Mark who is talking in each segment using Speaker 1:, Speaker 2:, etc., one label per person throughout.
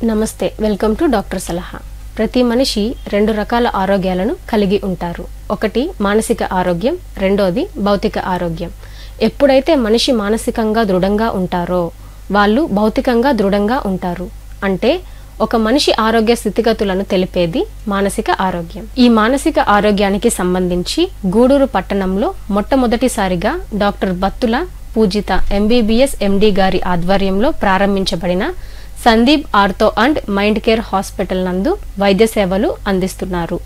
Speaker 1: నమస్తే, welcome to doctor సలహా. ప్రతి మనిషి రెండు రకాల ఆరోగ్యాలను కలిగి ఉంటారు. ఒకటి మానసిక ఆరోగ్యం, రెండోది భౌతిక ఆరోగ్యం. ఎప్పుడైతే మనిషి మానసికంగా దృఢంగా ఉంటారో వాళ్ళు భౌతికంగా దృఢంగా ఉంటారు. అంటే ఒక మనిషి ఆరోగ్య స్థితిగతులను తెలిపేది మానసిక ఆరోగ్యం. ఈ మానసిక ఆరోగ్యానికి సంబంధించి గూడూరు పట్టణంలో మొట్టమొదటిసారిగా డాక్టర్ బత్తుల పూజిత MBBS MD గారి ఆధ్వర్యంలో ప్రారంభించబడిన Sandeep ortho and mind care hospital నందు వైద్య సేవలు అందిస్తున్నారు.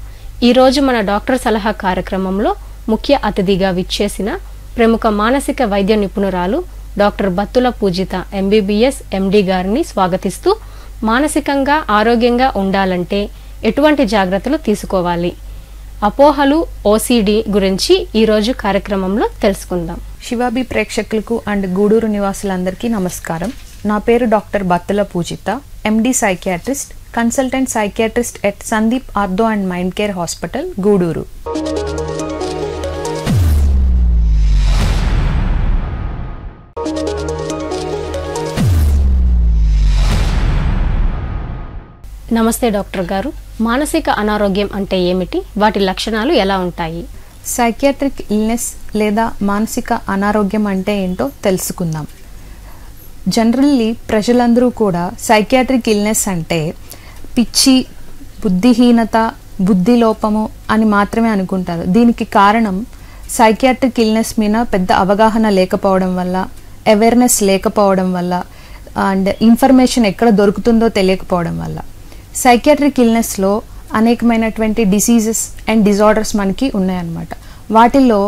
Speaker 1: ఈరోజు మన డాక్టర్ సలహా కార్యక్రమంలో ముఖ్య అతిథిగా విచ్చేసిన ప్రముఖ మానసిక వైద్య నిపుణురాలు డాక్టర్ బత్తుల పూజిత MBBS MD గారిని స్వాగతిస్తూ మానసికంగా ఆరోగ్యంగా ఉండాలంటే ఎటువంటి జాగ్రత్తలు తీసుకోవాలి, అపోహలు, OCD గురించి ఈరోజు కార్యక్రమంలో తెలుసుకుందాం.
Speaker 2: శివాబి ప్రేక్షకులకు అండ్ గూడూరు నివాసులందరికీ నమస్కారం. నా పేరు doctor Battula Poojitha, MD psychiatrist, consultant psychiatrist at Sandeep ortho and mind care hospital, Gudur.
Speaker 1: నమస్తే డాక్టర్ గారు. మానసిక అనారోగ్యం అంటే ఏమిటి, వాటి లక్షణాలు ఎలా ఉంటాయి?
Speaker 2: సైకియాట్రిక్ ఇల్నెస్ లేదా మానసిక అనారోగ్యం అంటే ఏంటో తెలుసుకుందాం. జనరల్లీ ప్రజలందరూ కూడా సైకియాట్రిక్ ఇల్నెస్ అంటే పిచ్చి, బుద్ధిహీనత, బుద్ధి లోపము అని మాత్రమే అనుకుంటారు. దీనికి కారణం సైకియాట్రిక్ ఇల్నెస్ మీద పెద్ద అవగాహన లేకపోవడం వల్ల, అవేర్నెస్ లేకపోవడం వల్ల, అండ్ ఇన్ఫర్మేషన్ ఎక్కడ దొరుకుతుందో తెలియకపోవడం వల్ల. సైకియాట్రిక్ ఇల్నెస్లో అనేకమైనటువంటి డిసీజెస్ అండ్ డిజార్డర్స్ మనకి ఉన్నాయన్నమాట. వాటిల్లో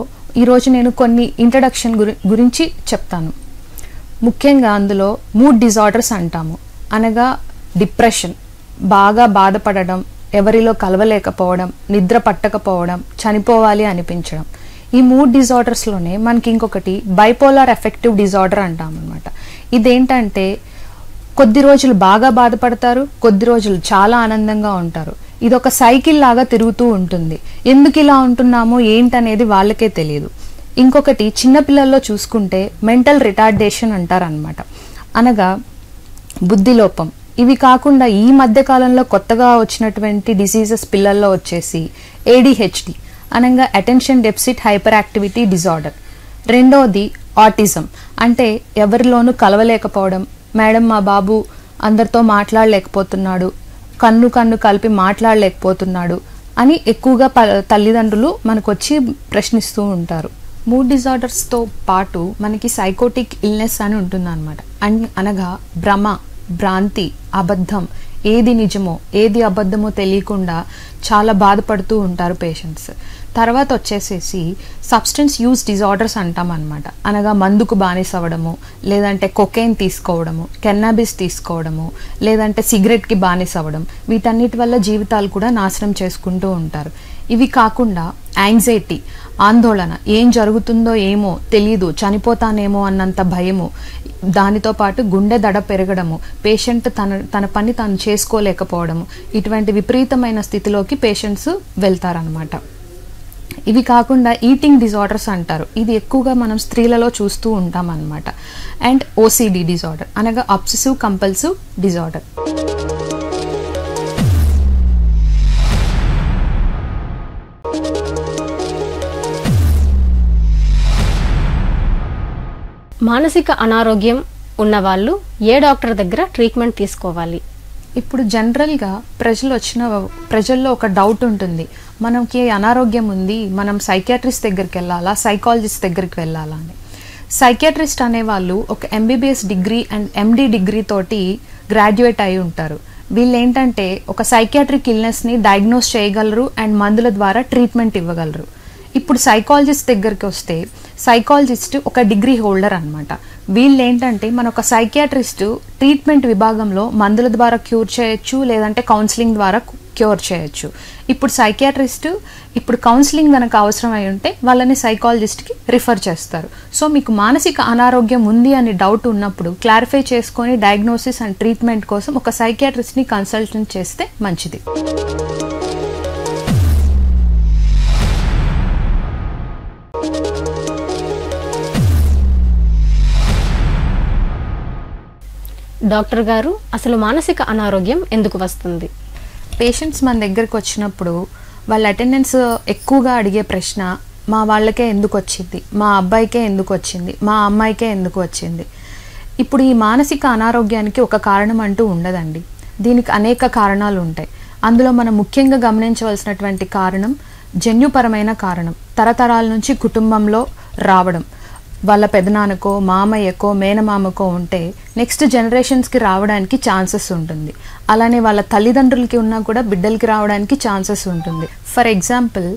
Speaker 2: ఈరోజు నేను కొన్ని ఇంట్రడక్షన్ గురించి చెప్తాను. ముఖ్యంగా అందులో మూడ్ డిజార్డర్స్ అంటాము. అనగా డిప్రెషన్, బాగా బాధపడడం, ఎవరిలో కలవలేకపోవడం, నిద్ర పట్టకపోవడం, చనిపోవాలి అనిపించడం. ఈ మూడ్ డిజార్డర్స్లోనే మనకి ఇంకొకటి బైపోలార్ ఎఫెక్టివ్ డిజార్డర్ అంటాం అనమాట. ఇదేంటంటే కొద్ది రోజులు బాగా బాధపడతారు, కొద్ది రోజులు చాలా ఆనందంగా ఉంటారు. ఇది ఒక సైకిల్ లాగా తిరుగుతూ ఉంటుంది. ఎందుకు ఇలా ఉంటున్నామో ఏంటనేది వాళ్ళకే తెలియదు. ఇంకొకటి చిన్నపిల్లల్లో చూసుకుంటే మెంటల్ రిటార్డేషన్ అంటారనమాట. అనగా బుద్ధిలోపం. ఇవి కాకుండా ఈ మధ్య కాలంలో కొత్తగా వచ్చినటువంటి డిసీజెస్ పిల్లల్లో వచ్చేసి ADHD అనగా attention deficit hyper activity disorder. రెండోది ఆటిజం, అంటే ఎవరిలోనూ కలవలేకపోవడం. మేడం, మా బాబు అందరితో మాట్లాడలేకపోతున్నాడు, కన్ను కలిపి మాట్లాడలేకపోతున్నాడు అని ఎక్కువగా తల్లిదండ్రులు మనకు వచ్చి ప్రశ్నిస్తూ ఉంటారు. మూడ్ డిజార్డర్స్తో పాటు మనకి సైకోటిక్ ఇల్నెస్ అని ఉంటుందన్నమాట. అనగా భ్రమ, భ్రాంతి, అబద్ధం, ఏది నిజమో ఏది అబద్ధమో తెలియకుండా చాలా బాధపడుతూ ఉంటారు పేషెంట్స్. తర్వాత వచ్చేసేసి సబ్స్టెన్స్ యూజ్ డిజార్డర్స్ అంటాం అనమాట. అనగా మందుకు బానిస అవ్వడము, లేదంటే కొకైన్ తీసుకోవడము, కెన్నాబిస్ తీసుకోవడము, లేదంటే సిగరెట్కి బానిస అవ్వడం. వీటన్నిటి వల్ల జీవితాలు కూడా నాశనం చేసుకుంటూ ఉంటారు. ఇవి కాకుండా యాంగ్జైటీ, ఆందోళన, ఏం జరుగుతుందో ఏమో తెలీదు, చనిపోతానేమో అన్నంత భయము, దానితో పాటు గుండె దడ పెరగడము, పేషెంట్ తన పని తాను చేసుకోలేకపోవడము, ఇటువంటి విపరీతమైన స్థితిలోకి పేషెంట్స్ వెళ్తారనమాట. ఇవి కాకుండా ఈటింగ్ డిజార్డర్స్ అంటారు. ఇది ఎక్కువగా మనం స్త్రీలలో చూస్తూ ఉంటాం అన్నమాట. అండ్ OCD డిజార్డర్ అనగా అబ్సెసివ్ కంపల్సివ్ డిజార్డర్.
Speaker 1: మానసిక అనారోగ్యం ఉన్నవాళ్ళు ఏ డాక్టర్ దగ్గర ట్రీట్మెంట్ తీసుకోవాలి?
Speaker 2: ఇప్పుడు జనరల్గా ప్రజల్లో ఒక డౌట్ ఉంటుంది, మనకి అనారోగ్యం ఉంది, మనం సైకియాట్రిస్ట్ దగ్గరికి వెళ్ళాలా, సైకాలజిస్ట్ దగ్గరికి వెళ్ళాలా అని. సైకియాట్రిస్ట్ అనేవాళ్ళు ఒక MBBS degree and MD degree తోటి గ్రాడ్యుయేట్ అయి ఉంటారు. వీళ్ళు ఏంటంటే ఒక సైకియాట్రిక్ ఇల్నెస్ని డయాగ్నోస్ చేయగలరు అండ్ మందుల ద్వారా ట్రీట్మెంట్ ఇవ్వగలరు. ఇప్పుడు సైకాలజిస్ట్ దగ్గరికి వస్తే సైకాలజిస్ట్ ఒక డిగ్రీ హోల్డర్ అనమాట. వీళ్ళు ఏంటంటే మన ఒక సైకియాట్రిస్ట్ ట్రీట్మెంట్ విభాగంలో మందుల ద్వారా క్యూర్ చేయొచ్చు, లేదంటే కౌన్సిలింగ్ ద్వారా క్యూర్ చేయొచ్చు. ఇప్పుడు సైకియాట్రిస్ట్ కౌన్సిలింగ్ కనుక అవసరం అయి ఉంటే వాళ్ళని సైకాలజిస్ట్కి రిఫర్ చేస్తారు. సో మీకు మానసిక అనారోగ్యం ఉంది అని డౌట్ ఉన్నప్పుడు క్లారిఫై చేసుకొని డయాగ్నోసిస్ అండ్ ట్రీట్మెంట్ కోసం ఒక సైకియాట్రిస్ట్ని కన్సల్టెంట్ చేస్తే మంచిది.
Speaker 1: డాక్టర్ గారు, అసలు మానసిక అనారోగ్యం ఎందుకు వస్తుంది?
Speaker 2: పేషెంట్స్ మన దగ్గరికి వచ్చినప్పుడు వాళ్ళ అటెండెన్స్ ఎక్కువగా అడిగే ప్రశ్న, మా వాళ్ళకే ఎందుకు వచ్చింది, మా అబ్బాయికే ఎందుకు వచ్చింది, మా అమ్మాయికే ఎందుకు వచ్చింది. ఇప్పుడు ఈ మానసిక అనారోగ్యానికి ఒక కారణం అంటూ ఉండదండి. దీనికి అనేక కారణాలు ఉంటాయి. అందులో మనం ముఖ్యంగా గమనించవలసినటువంటి కారణం జన్యుపరమైన కారణం, తరతరాల నుంచి కుటుంబంలో రావడం. వాళ్ళ పెదనాన్నకో, మామయ్యకో, మేనమామకో ఉంటే నెక్స్ట్ జనరేషన్స్కి రావడానికి ఛాన్సెస్ ఉంటుంది. అలానే వాళ్ళ తల్లిదండ్రులకి ఉన్నా కూడా బిడ్డలకి రావడానికి ఛాన్సెస్ ఉంటుంది. ఫర్ ఎగ్జాంపుల్,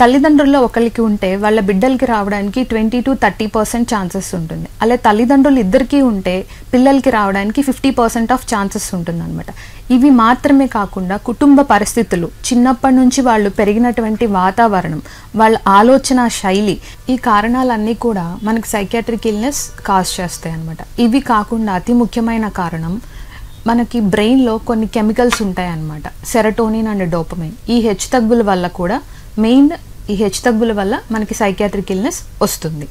Speaker 2: తల్లిదండ్రుల్లో ఒకరికి ఉంటే వాళ్ళ బిడ్డలకి రావడానికి 20 to 30% ఛాన్సెస్ ఉంటుంది. అలా తల్లిదండ్రులు ఇద్దరికీ ఉంటే పిల్లలకి రావడానికి 50% ఆఫ్ ఛాన్సెస్ ఉంటుందన్నమాట. ఇవి మాత్రమే కాకుండా కుటుంబ పరిస్థితులు, చిన్నప్పటి నుంచి వాళ్ళు పెరిగినటువంటి వాతావరణం, వాళ్ళ ఆలోచన శైలి, ఈ కారణాలన్నీ కూడా మనకి సైకియాట్రిక్ ఇల్నెస్ కాజ్ చేస్తాయి అన్నమాట. ఇవి కాకుండా అతి ముఖ్యమైన కారణం, మనకి బ్రెయిన్లో కొన్ని కెమికల్స్ ఉంటాయన్నమాట, సెరటోనిన్ అండ్ డోపమైన్. ఈ హెచ్చుతగ్గుల వల్ల కూడా ఈ హెచ్చుతగ్గుల వల్ల మనకి సైకియాట్రిక్ ఇల్నెస్ వస్తుంది.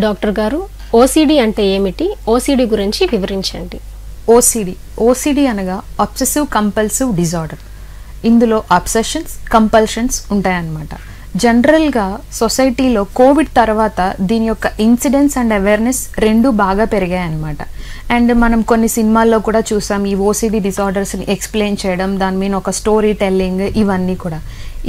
Speaker 1: డాక్టర్ గారు, ఓసిడి అంటే ఏమిటి? ఓసిడి గురించి వివరించండి.
Speaker 2: ఓసిడి అనగా అబ్సెసివ్ కంపల్సివ్ డిజార్డర్. ఇందులో అబ్సెషన్స్, కంపల్షన్స్ ఉంటాయన్నమాట. జనరల్గా సొసైటీలో కోవిడ్ తర్వాత దీని యొక్క ఇన్సిడెన్స్ అండ్ అవేర్నెస్ రెండు బాగా పెరిగాయి అన్నమాట. అండ్ మనం కొన్ని సినిమాల్లో కూడా చూసాం ఈ ఓసిడి డిజార్డర్స్ని ఎక్స్ప్లెయిన్ చేయడం, దాని మీద ఒక స్టోరీ టెల్లింగ్, ఇవన్నీ కూడా.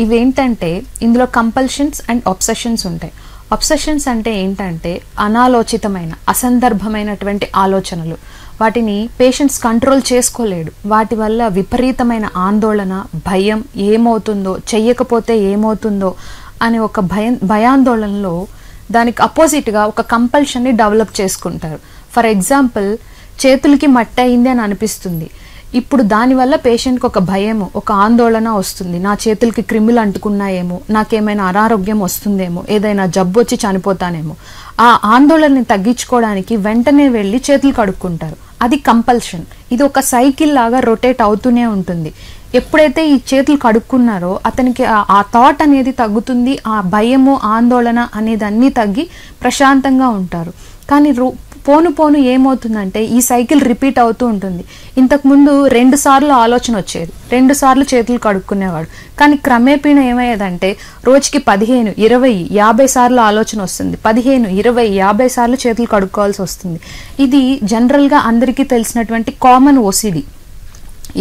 Speaker 2: ఇవేంటంటే ఇందులో కంపల్షన్స్ అండ్ అబ్సెషన్స్ ఉంటాయి. అబ్సెషన్స్ అంటే ఏంటంటే అనాలోచితమైన, అసందర్భమైనటువంటి ఆలోచనలు. వాటిని పేషెంట్స్ కంట్రోల్ చేసుకోలేడు. వాటి వల్ల విపరీతమైన ఆందోళన, భయం, ఏమవుతుందో, చెయ్యకపోతే ఏమవుతుందో అనే ఒక భయాందోళనలో దానికి అపోజిట్గా ఒక కంపల్షన్ని డెవలప్ చేసుకుంటారు. ఫర్ ఎగ్జాంపుల్, చేతులకి మట్టి అయింది అని అనిపిస్తుంది. ఇప్పుడు దానివల్ల పేషెంట్కి ఒక భయము, ఒక ఆందోళన వస్తుంది. నా చేతులకి క్రిములు అంటుకున్నాయేమో, నాకేమైనా అనారోగ్యం వస్తుందేమో, ఏదైనా జబ్బు వచ్చి చనిపోతానేమో. ఆ ఆందోళనని తగ్గించుకోవడానికి వెంటనే వెళ్ళి చేతులు కడుక్కుంటారు. అది కంపల్షన్. ఇది ఒక సైకిల్ లాగా రొటేట్ అవుతూనే ఉంటుంది. ఎప్పుడైతే ఈ చేతులు కడుక్కున్నారో అతనికి ఆ థాట్ అనేది తగ్గుతుంది, ఆ భయము, ఆందోళన అనేది అన్నీ తగ్గి ప్రశాంతంగా ఉంటారు. కానీ పోను ఏమవుతుందంటే ఈ సైకిల్ రిపీట్ అవుతూ ఉంటుంది. ఇంతకుముందు 2 సార్లు ఆలోచన వచ్చేది, 2 సార్లు చేతులు కడుక్కునేవాడు. కానీ క్రమేపీన ఏమయ్యేదంటే రోజుకి 15, 20, 50 సార్లు ఆలోచన వస్తుంది. 15, 20, 50 సార్లు చేతులు కడుక్కోవాల్సి వస్తుంది. ఇది జనరల్గా అందరికీ తెలిసినటువంటి కామన్ ఓసిడి.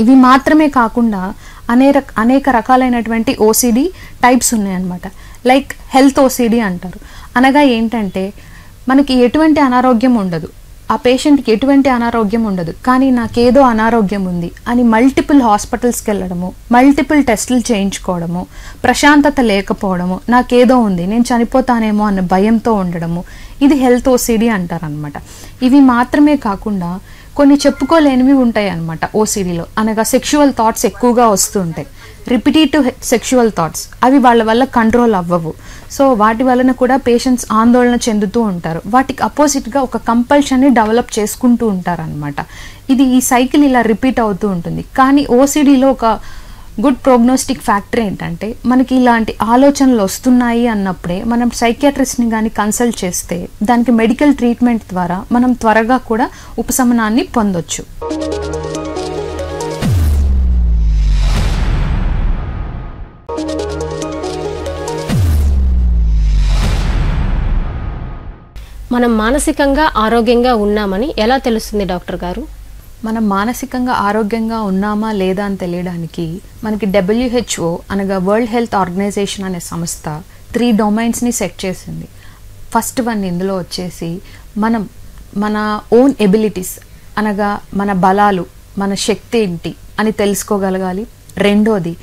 Speaker 2: ఇవి మాత్రమే కాకుండా అనేక రకాలైనటువంటి ఓసిడి టైప్స్ ఉన్నాయన్నమాట. లైక్ హెల్త్ ఓసిడి అంటారు. అనగా ఏంటంటే మనకి ఎటువంటి అనారోగ్యం ఉండదు, ఆ పేషెంట్కి ఎటువంటి అనారోగ్యం ఉండదు, కానీ నాకేదో అనారోగ్యం ఉంది అని మల్టిపుల్ హాస్పిటల్స్కి వెళ్ళడము, మల్టిపుల్ టెస్టులు చేయించుకోవడము, ప్రశాంతత లేకపోవడము, నాకేదో ఉంది, నేను చనిపోతానేమో అన్న భయంతో ఉండడము, ఇది హెల్త్ ఓసిడి అంటారనమాట. ఇవి మాత్రమే కాకుండా కొన్ని చెప్పుకోలేనివి ఉంటాయి అన్నమాట ఓసిడిలో. అనగా సెక్షువల్ థాట్స్ ఎక్కువగా వస్తూ ఉంటాయి, రిపిటేటివ్ సెక్షువల్ థాట్స్. అవి వాళ్ళ వల్ల కంట్రోల్ అవ్వవు. సో వాటి వలన కూడా పేషెంట్స్ ఆందోళన చెందుతూ ఉంటారు. వాటికి అపోజిట్గా ఒక కంపల్షన్ని డెవలప్ చేసుకుంటూ ఉంటారనమాట. ఇది ఈ సైకిల్ ఇలా రిపీట్ అవుతూ ఉంటుంది. కానీ ఓసిడిలో ఒక గుడ్ ప్రోగ్నోస్టిక్ ఫ్యాక్టర్ ఏంటంటే మనకి ఇలాంటి ఆలోచనలు వస్తున్నాయి అన్నప్పుడే మనం సైకియాట్రిస్ట్ని కానీ కన్సల్ట్ చేస్తే దానికి మెడికల్ ట్రీట్మెంట్ ద్వారా మనం త్వరగా కూడా ఉపశమనాన్ని పొందొచ్చు.
Speaker 1: మనం మానసికంగా ఆరోగ్యంగా ఉన్నామని ఎలా తెలుస్తుంది డాక్టర్ గారు?
Speaker 2: మనం మానసికంగా ఆరోగ్యంగా ఉన్నామా లేదా అని తెలియడానికి మనకి WHO అనగా వరల్డ్ హెల్త్ ఆర్గనైజేషన్ అనే సంస్థ 3 డొమైన్స్ని సెట్ చేసింది. ఫస్ట్ వన్ ఇందులో వచ్చేసి మన ఓన్ ఎబిలిటీస్ అనగా మన బలాలు, మన శక్తి ఏంటి అని తెలుసుకోగలగాలి. రెండోది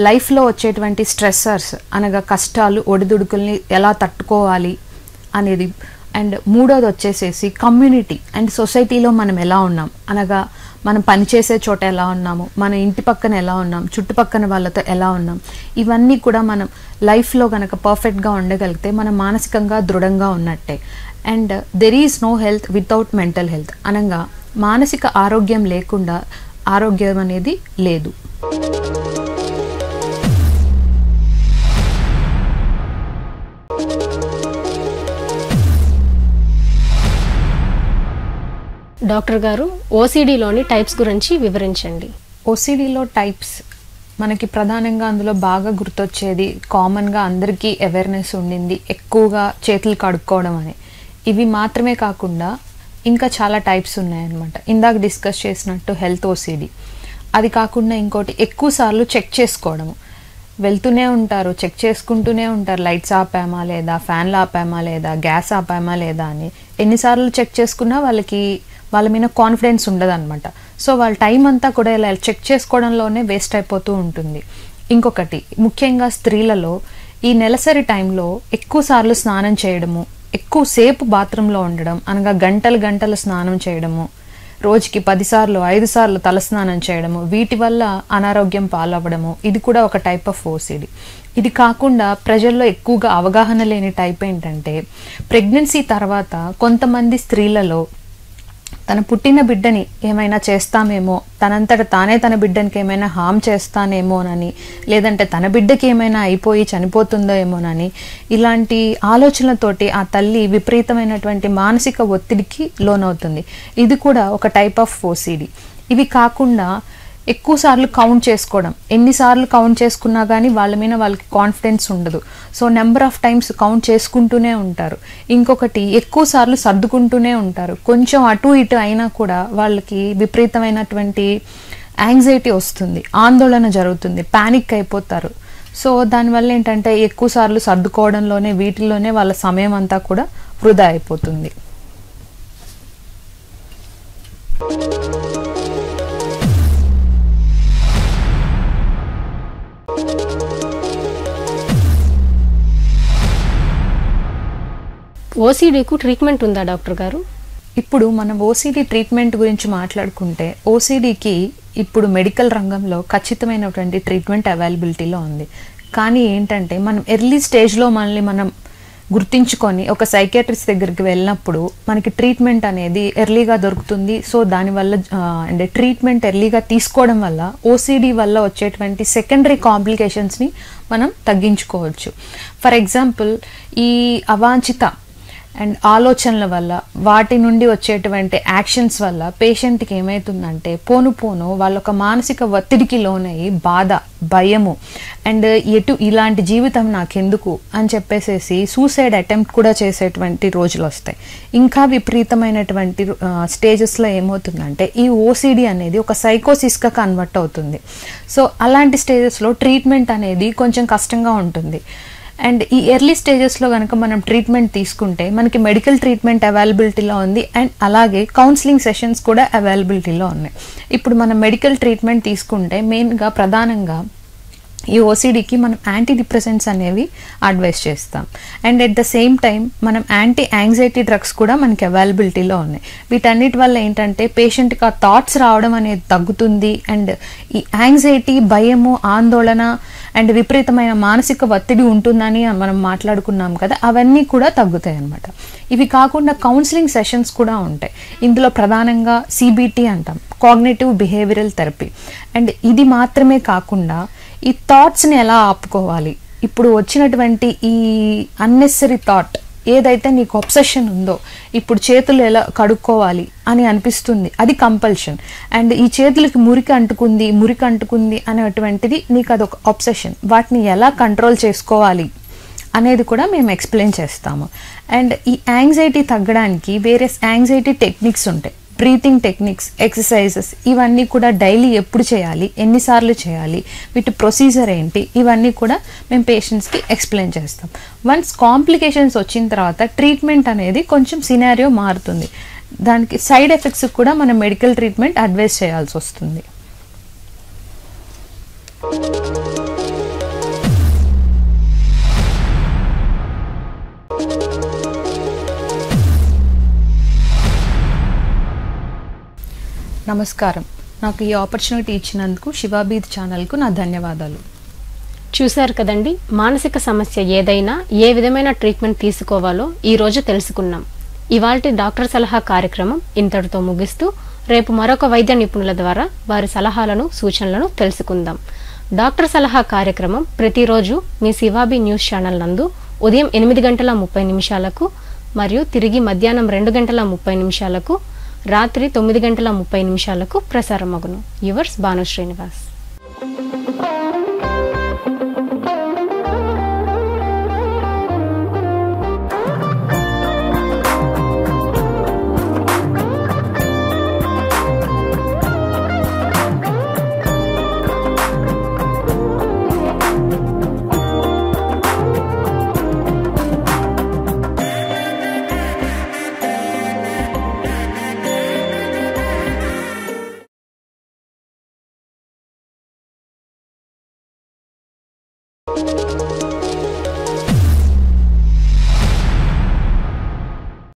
Speaker 2: లైఫ్లో వచ్చేటువంటి స్ట్రెస్సర్స్ అనగా కష్టాలు, ఒడిదుడుకుల్ని ఎలా తట్టుకోవాలి అనేది. అండ్ మూడోది వచ్చేసేసి కమ్యూనిటీ అండ్ సొసైటీలో మనం ఎలా ఉన్నాం అనగా మనం పనిచేసే చోట ఎలా ఉన్నాము, మన ఇంటి పక్కన ఎలా ఉన్నాం, చుట్టుపక్కన వాళ్ళతో ఎలా ఉన్నాం, ఇవన్నీ కూడా మనం లైఫ్లో కనుక పర్ఫెక్ట్గా ఉండగలిగితే మనం మానసికంగా దృఢంగా ఉన్నట్టే. And there is no health without mental health అనగా మానసిక ఆరోగ్యం లేకుండా ఆరోగ్యం అనేది లేదు.
Speaker 1: డాక్టర్ గారు, ఓసిడిలోని టైప్స్ గురించి వివరించండి.
Speaker 2: ఓసిడిలో టైప్స్ మనకి ప్రధానంగా అందులో బాగా గుర్తొచ్చేది, కామన్గా అందరికీ అవేర్నెస్ ఉండింది, ఎక్కువగా చేతులు కడుక్కోవడం అని. ఇవి మాత్రమే కాకుండా ఇంకా చాలా టైప్స్ ఉన్నాయన్నమాట. ఇందాక డిస్కస్ చేసినట్టు హెల్త్ ఓసిడి, అది కాకుండా ఇంకోటి ఎక్కువ సార్లు చెక్ చేసుకోవడము. వెళ్తూనే ఉంటారు, చెక్ చేసుకుంటూనే ఉంటారు, లైట్స్ ఆపామా లేదా, ఫ్యాన్లు ఆపామా లేదా, గ్యాస్ ఆపామా లేదా అని. ఎన్నిసార్లు చెక్ చేసుకున్నా వాళ్ళ మీద కాన్ఫిడెన్స్ ఉండదు అనమాట. సో వాళ్ళ టైం అంతా కూడా ఇలా చెక్ చేసుకోవడంలోనే వేస్ట్ అయిపోతూ ఉంటుంది. ఇంకొకటి ముఖ్యంగా స్త్రీలలో ఈ నెలసరి టైంలో ఎక్కువ సార్లు స్నానం చేయడము, ఎక్కువసేపు బాత్రూంలో ఉండడం, అనగా గంటలు స్నానం చేయడము, రోజుకి 10 సార్లు 5 సార్లు తలస్నానం చేయడము, వీటి వల్ల అనారోగ్యం పాలవ్వడము, ఇది కూడా ఒక టైప్ ఆఫ్ ఓసిడి. ఇది కాకుండా ప్రజల్లో ఎక్కువగా అవగాహన లేని టైప్ ఏంటంటే, ప్రెగ్నెన్సీ తర్వాత కొంతమంది స్త్రీలలో తన పుట్టిన బిడ్డని ఏమైనా చేస్తామేమో, తనంతట తానే తన బిడ్డనికి ఏమైనా హామ్ చేస్తానేమోనని, లేదంటే తన బిడ్డకి ఏమైనా అయిపోయి చనిపోతుందో ఏమోనని, ఇలాంటి ఆలోచనలతోటి ఆ తల్లి విపరీతమైనటువంటి మానసిక ఒత్తిడికి లోనవుతుంది. ఇది కూడా ఒక టైప్ ఆఫ్ ఓసిడి. ఇవి కాకుండా ఎక్కువ సార్లు కౌంట్ చేసుకోవడం, ఎన్నిసార్లు కౌంట్ చేసుకున్నా కానీ వాళ్ళ మీద వాళ్ళకి కాన్ఫిడెన్స్ ఉండదు. So number of times count చేసుకుంటూనే ఉంటారు. ఇంకొకటి ఎక్కువ సార్లు సర్దుకుంటూనే ఉంటారు. కొంచెం అటు ఇటు అయినా కూడా వాళ్ళకి విపరీతమైనటువంటి యాంగ్జైటీ వస్తుంది, ఆందోళన జరుగుతుంది, ప్యానిక్ అయిపోతారు. సో దానివల్ల ఏంటంటే ఎక్కువ సార్లు సర్దుకోవడంలోనే వీటిల్లోనే వాళ్ళ సమయం అంతా కూడా వృధా అయిపోతుంది.
Speaker 1: ఓసిడికు ట్రీట్మెంట్ ఉందా డాక్టర్ గారు?
Speaker 2: ఇప్పుడు మనం ఓసిడి ట్రీట్మెంట్ గురించి మాట్లాడుకుంటే, ఓసిడికి ఇప్పుడు మెడికల్ రంగంలో ఖచ్చితమైనటువంటి ట్రీట్మెంట్ అవైలబిలిటీలో ఉంది. కానీ ఏంటంటే మనం ఎర్లీ స్టేజ్లో మనం గుర్తించుకొని ఒక సైకియాట్రిస్ట్ దగ్గరికి వెళ్ళినప్పుడు మనకి ట్రీట్మెంట్ అనేది ఎర్లీగా దొరుకుతుంది. సో దానివల్ల అంటే ట్రీట్మెంట్ ఎర్లీగా తీసుకోవడం వల్ల ఓసిడి వల్ల వచ్చేటువంటి సెకండరీ కాంప్లికేషన్స్ని మనం తగ్గించుకోవచ్చు. ఫర్ ఎగ్జాంపుల్, ఈ అవాంఛిత అండ్ ఆలోచనల వల్ల, వాటి నుండి వచ్చేటువంటి యాక్షన్స్ వల్ల పేషెంట్కి ఏమవుతుందంటే పోను వాళ్ళ ఒక మానసిక ఒత్తిడికి లోనయ్యి బాధ, భయము అండ్ ఇలాంటి జీవితం నాకెందుకు అని చెప్పేసేసి సూసైడ్ అటెంప్ట్ కూడా చేసేటువంటి రోజులు వస్తాయి. ఇంకా విపరీతమైనటువంటి స్టేజెస్లో ఏమవుతుందంటే ఈ ఓసిడి అనేది ఒక సైకోసిస్గా కన్వర్ట్ అవుతుంది. సో అలాంటి స్టేజెస్లో ట్రీట్మెంట్ అనేది కొంచెం కష్టంగా ఉంటుంది. అండ్ ఈ ఎర్లీ స్టేజెస్లో కనుక మనం ట్రీట్మెంట్ తీసుకుంటే మనకి మెడికల్ ట్రీట్మెంట్ అవైలబిలిటీలో ఉంది అండ్ అలాగే కౌన్సిలింగ్ సెషన్స్ కూడా అవైలబిలిటీలో ఉన్నాయి. ఇప్పుడు మనం మెడికల్ ట్రీట్మెంట్ తీసుకుంటే మెయిన్గా ప్రధానంగా ఈ ఓసిడికి మనం యాంటీ డిప్రెసెంట్స్ అనేవి అడ్వైస్ చేస్తాం. And at the same time మనం యాంటీ యాంగ్జైటీ డ్రగ్స్ కూడా మనకి అవైలబిలిటీలో ఉన్నాయి. వీటన్నిటి వల్ల ఏంటంటే పేషెంట్కి ఆ థాట్స్ రావడం అనేది తగ్గుతుంది అండ్ ఈ యాంగ్జైటీ, భయము, ఆందోళన అండ్ విపరీతమైన మానసిక ఒత్తిడి ఉంటుందని మనం మాట్లాడుకున్నాం కదా, అవన్నీ కూడా తగ్గుతాయి అన్నమాట. ఇవి కాకుండా కౌన్సిలింగ్ సెషన్స్ కూడా ఉంటాయి. ఇందులో ప్రధానంగా CBT అంటాం, కాగ్నిటివ్ బిహేవియరల్ థెరపీ. అండ్ ఇది మాత్రమే కాకుండా ఈ థాట్స్ని ఎలా ఆపుకోవాలి, ఇప్పుడు వచ్చినటువంటి ఈ అన్నెసరీ థాట్ ఏదైతే నీకు ఒబ్సెషన్ ఉందో, ఇప్పుడు చేతులు ఎలా కడుక్కోవాలి అని అనిపిస్తుంది, అది కంపల్షన్. అండ్ ఈ చేతులకి మురికి అంటుకుంది అనేటువంటిది నీకు అదొక ఒబ్సెషన్. వాటిని ఎలా కంట్రోల్ చేసుకోవాలి అనేది కూడా మేము ఎక్స్ప్లెయిన్ చేస్తాము. అండ్ ఈ యాంగ్జైటీ తగ్గడానికి వేరే యాంగ్జైటీ టెక్నిక్స్ ఉంటాయి, బ్రీతింగ్ టెక్నిక్స్, ఎక్సర్సైజెస్, ఇవన్నీ కూడా డైలీ ఎప్పుడు చేయాలి, ఎన్నిసార్లు చేయాలి, వీటి ప్రొసీజర్ ఏంటి, ఇవన్నీ కూడా మేము పేషెంట్స్కి ఎక్స్ప్లెయిన్ చేస్తాం. వన్స్ కాంప్లికేషన్స్ వచ్చిన తర్వాత ట్రీట్మెంట్ అనేది కొంచెం సినారియో మారుతుంది. దానికి సైడ్ ఎఫెక్ట్స్ కూడా మనం మెడికల్ ట్రీట్మెంట్ అడ్వైస్ చేయాల్సి వస్తుంది. నమస్కారం. నాకు ఈ ఆపర్చునిటీ ఇచ్చినందుకు శివాబీద్ ఛానల్కు నా ధన్యవాదాలు.
Speaker 1: చూశారు కదండి, మానసిక సమస్య ఏదైనా ఏ విధమైన ట్రీట్మెంట్ తీసుకోవాలో ఈరోజు తెలుసుకున్నాం. ఇవాల్టి డాక్టర్ సలహా కార్యక్రమం ఇంతటితో ముగిస్తూ రేపు మరొక వైద్య నిపుణుల ద్వారా వారి సలహాలను, సూచనలను తెలుసుకుందాం. డాక్టర్ సలహా కార్యక్రమం ప్రతిరోజు మీ శివాబీ న్యూస్ ఛానల్ నందు ఉదయం 8:30 మరియు తిరిగి మధ్యాహ్నం 2:30 రాత్రి 9:30 ప్రసారమగును. యువర్స్ భాను శ్రీనివాస్.